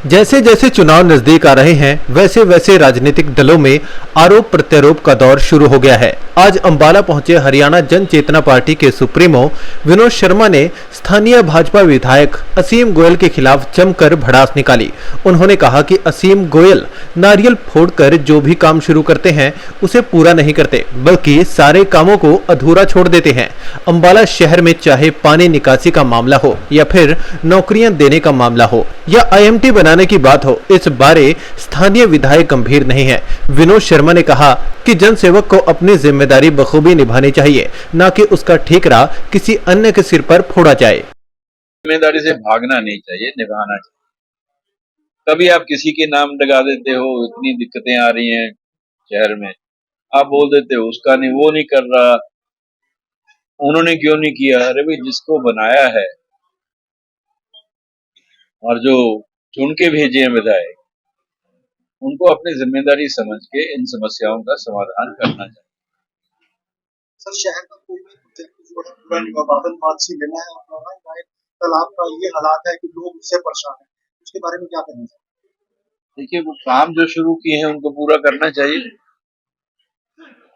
जैसे जैसे चुनाव नजदीक आ रहे हैं वैसे वैसे राजनीतिक दलों में आरोप प्रत्यारोप का दौर शुरू हो गया है। आज अंबाला पहुंचे हरियाणा जन चेतना पार्टी के सुप्रीमो विनोद शर्मा ने स्थानीय भाजपा विधायक असीम गोयल के खिलाफ जमकर भड़ास निकाली। उन्होंने कहा कि असीम गोयल नारियल फोड़कर जो भी काम शुरू करते हैं उसे पूरा नहीं करते, बल्कि सारे कामों को अधूरा छोड़ देते हैं। अंबाला शहर में चाहे पानी निकासी का मामला हो या फिर नौकरियां देने का मामला हो या आईएमटी बनाने की बात हो, इस बारे स्थानीय विधायक गंभीर नहीं है। विनोद शर्मा ने कहा कि जनसेवक को अपनी जिम्मेदारी बखूबी निभानी चाहिए, न कि उसका ठेकरा किसी अन्य के सिर पर फोड़ा जाए। जिम्मेदारी से भागना नहीं चाहिए, निभाना चाहिए। कभी आप किसी के नाम लगा देते हो, इतनी दिक्कतें आ रही हैं शहर में, आप बोल देते हो उसका नहीं, वो नहीं कर रहा, उन्होंने क्यों नहीं किया। अरे भाई, जिसको बनाया है और जो चुन के भेजे हैं विधायक, उनको अपनी जिम्मेदारी समझ के इन समस्याओं का समाधान करना चाहिए। सर, शहर का कोई भी प्रोजेक्ट जो है पूरा नहीं हुआ, बादल बात से लेना है अपना तालाब का ये हालात है कि लोग उससे परेशान हैं, उसके बारे में क्या कहना चाहिए? देखिए, वो काम जो शुरू किए हैं उनको पूरा करना चाहिए।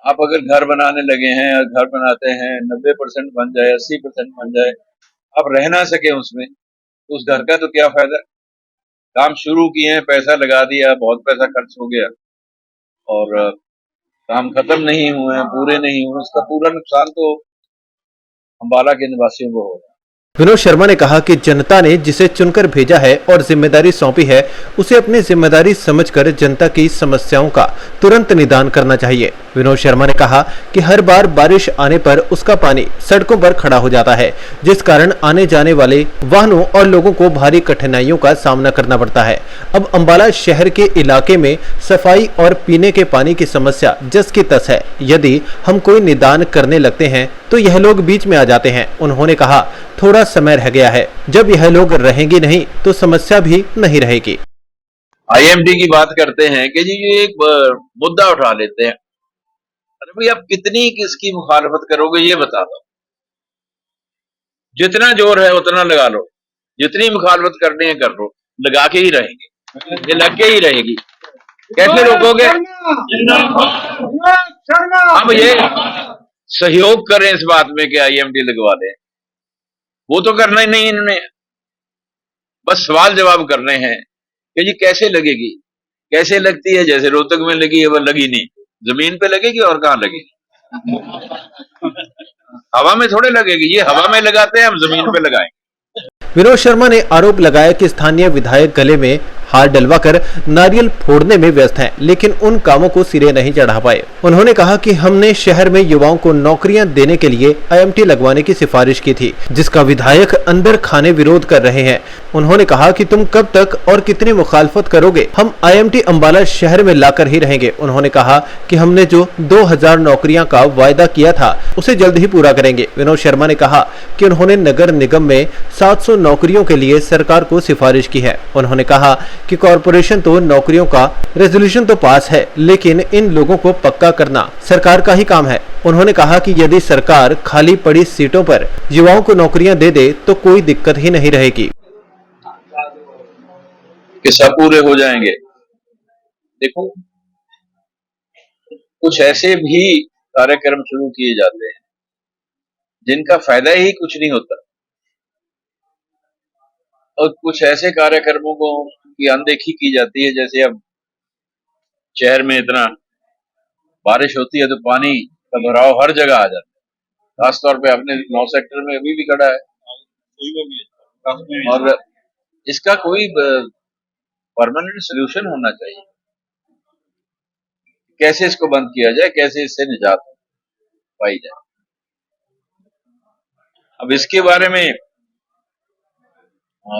आप अगर घर बनाने लगे हैं और घर बनाते हैं 90% बन जाए, 80% बन जाए, आप रह ना सके उसमें, तो उस घर का तो क्या फायदा। काम शुरू किए हैं, पैसा लगा दिया, बहुत पैसा खर्च हो गया और काम खत्म नहीं हुए हैं, पूरे नहीं हुए, उसका पूरा नुकसान तो अंबाला के निवासियों को होगा। विनोद शर्मा ने कहा कि जनता ने जिसे चुनकर भेजा है और जिम्मेदारी सौंपी है, उसे अपनी जिम्मेदारी समझकर जनता की समस्याओं का तुरंत निदान करना चाहिए। विनोद शर्मा ने कहा कि हर बार बारिश आने पर उसका पानी सड़कों पर खड़ा हो जाता है, जिस कारण आने जाने वाले वाहनों और लोगों को भारी कठिनाइयों का सामना करना पड़ता है। अब अंबाला शहर के इलाके में सफाई और पीने के पानी की समस्या जस की तस है। यदि हम कोई निदान करने लगते हैं तो यह लोग बीच में आ जाते हैं। उन्होंने कहा, थोड़ा समय रह गया है, जब यह लोग रहेंगे नहीं तो समस्या भी नहीं रहेगी। आईएमडी की बात करते हैं कि जी ये एक मुद्दा उठा लेते हैं। अरे भाई, आप कितनी किसकी मुखालफत करोगे ये बता दो। जितना जोर है उतना लगा लो, जितनी मुखालफत करनी है कर लो, लगा के ही रहेंगे, ये लग के ही रहेगी। कैसे रोकोगे? हम ये सहयोग करें इस बात में कि आईएमडी लगवा दें, वो तो करना ही नहीं इन्होंने। बस सवाल जवाब करने हैं कि जी कैसे लगेगी, कैसे लगती है। जैसे रोहतक में लगी है, वो लगी नहीं, जमीन पे लगेगी और कहाँ लगेगी? हवा में थोड़े लगेगी, ये हवा में लगाते हैं, हम जमीन पे लगाएं। विनोद शर्मा ने आरोप लगाया कि स्थानीय विधायक गले में हार डलवाकर नारियल फोड़ने में व्यस्त हैं, लेकिन उन कामों को सिरे नहीं चढ़ा पाए। उन्होंने कहा कि हमने शहर में युवाओं को नौकरियां देने के लिए आईएमटी लगवाने की सिफारिश की थी, जिसका विधायक अंदर खाने विरोध कर रहे हैं। उन्होंने कहा कि तुम कब तक और कितनी मुखालफत करोगे, हम आईएमटी अंबाला शहर में लाकर ही रहेंगे। उन्होंने कहा कि हमने जो 2000 नौकरियां का वायदा किया था उसे जल्द ही पूरा करेंगे। विनोद शर्मा ने कहा कि उन्होंने नगर निगम में 700 नौकरियों के लिए सरकार को सिफारिश की है। उन्होंने कहा कि कॉरपोरेशन तो नौकरियों का रेजोल्यूशन तो पास है, लेकिन इन लोगों को पक्का करना सरकार का ही काम है। उन्होंने कहा कि यदि सरकार खाली पड़ी सीटों पर युवाओं को नौकरियां दे दे तो कोई दिक्कत ही नहीं रहेगी, कि सब पूरे हो जाएंगे। देखो, कुछ ऐसे भी कार्यक्रम शुरू किए जाते हैं जिनका फायदा ही कुछ नहीं होता, और कुछ ऐसे कार्यक्रमों को की अनदेखी की जाती है। जैसे अब शहर में इतना बारिश होती है तो पानी का भराव हर जगह आ जाता है, खासतौर पे अपने 9 सेक्टर में अभी भी खड़ा है। और इसका कोई परमानेंट सोल्यूशन होना चाहिए। कैसे इसको बंद किया जाए, कैसे इससे निजात पाई जाए। अब इसके बारे में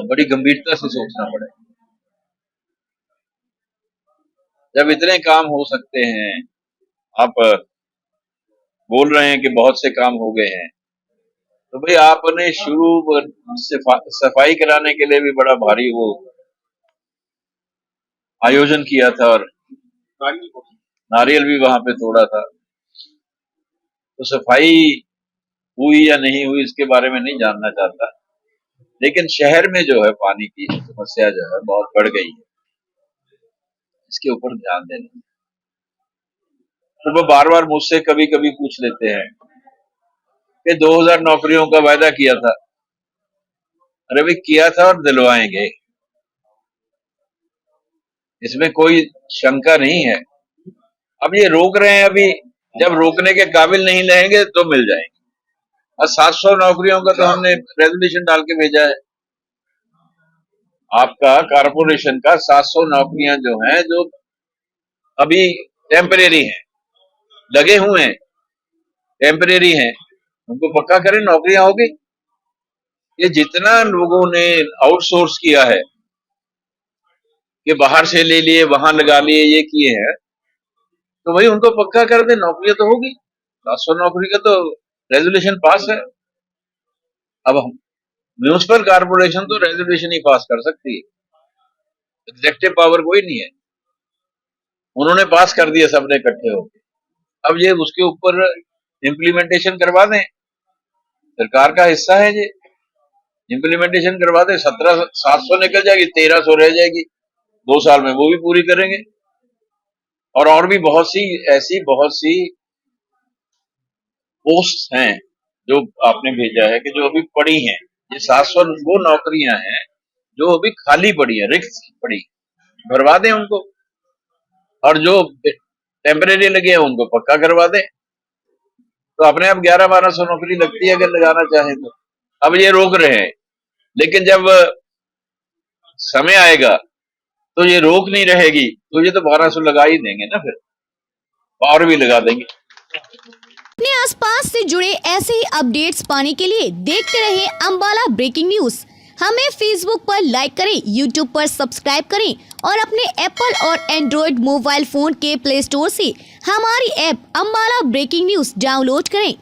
बड़ी गंभीरता से सोचना पड़ेगा। जब इतने काम हो सकते हैं, आप बोल रहे हैं कि बहुत से काम हो गए हैं, तो भाई आपने शुरू सफाई कराने के लिए भी बड़ा भारी वो आयोजन किया था और नारियल भी वहां पे तोड़ा था। तो सफाई हुई या नहीं हुई इसके बारे में नहीं जानना चाहता, लेकिन शहर में जो है पानी की समस्या जो है बहुत बढ़ गई है, इसके ऊपर ध्यान देना। तो वो बार बार मुझसे कभी कभी पूछ लेते हैं कि 2000 नौकरियों का वायदा किया था। अरे भाई, किया था और दिलवाएंगे, इसमें कोई शंका नहीं है। अब ये रोक रहे हैं, अभी जब रोकने के काबिल नहीं रहेंगे तो मिल जाएंगे। और 700 नौकरियों का तो हमने रेजोल्यूशन डाल के भेजा है। आपका कारपोरेशन का 700 नौकरियां जो हैं, जो अभी टेम्परेरी हैं, लगे हुए हैं, टेम्परेरी हैं, उनको पक्का करें, नौकरियां होगी। ये जितना लोगों ने आउटसोर्स किया है कि बाहर से ले लिए, वहां लगा लिए, ये किए हैं, तो भाई उनको पक्का कर दे, नौकरियां तो होगी। 700 नौकरी का तो रेजोल्यूशन पास है। अब म्यूनिसिपल कारपोरेशन तो रेजोल्यूशन ही पास कर सकती है, एग्जेक्टिव पावर कोई नहीं है। उन्होंने पास कर दिया सबने इकट्ठे होकर। अब ये उसके ऊपर इम्प्लीमेंटेशन करवा दें, सरकार का हिस्सा है ये, इम्प्लीमेंटेशन करवा दें। 700 निकल जाएगी, 1300 रह जाएगी 2 साल में, वो भी पूरी करेंगे। और भी बहुत सी पोस्ट हैं जो आपने भेजा है कि जो अभी पड़ी हैं। ये 700 वो नौकरियां हैं जो अभी खाली पड़ी है, रिक्त पड़ी, भरवा दें उनको। और जो टेम्परेरी लगे हैं उनको पक्का करवा दें, तो अपने आप 1100-1200 नौकरी लगती है अगर लगाना चाहे तो। अब ये रोक रहे हैं, लेकिन जब समय आएगा तो ये रोक नहीं रहेगी, तो ये तो 1200 लगा ही देंगे ना, फिर और भी लगा देंगे। अपने आसपास से जुड़े ऐसे ही अपडेट्स पाने के लिए देखते रहिए अंबाला ब्रेकिंग न्यूज। हमें फेसबुक पर लाइक करें, यूट्यूब पर सब्सक्राइब करें और अपने एप्पल और एंड्रॉयड मोबाइल फोन के प्ले स्टोर से हमारी app Ambala breaking news download करें।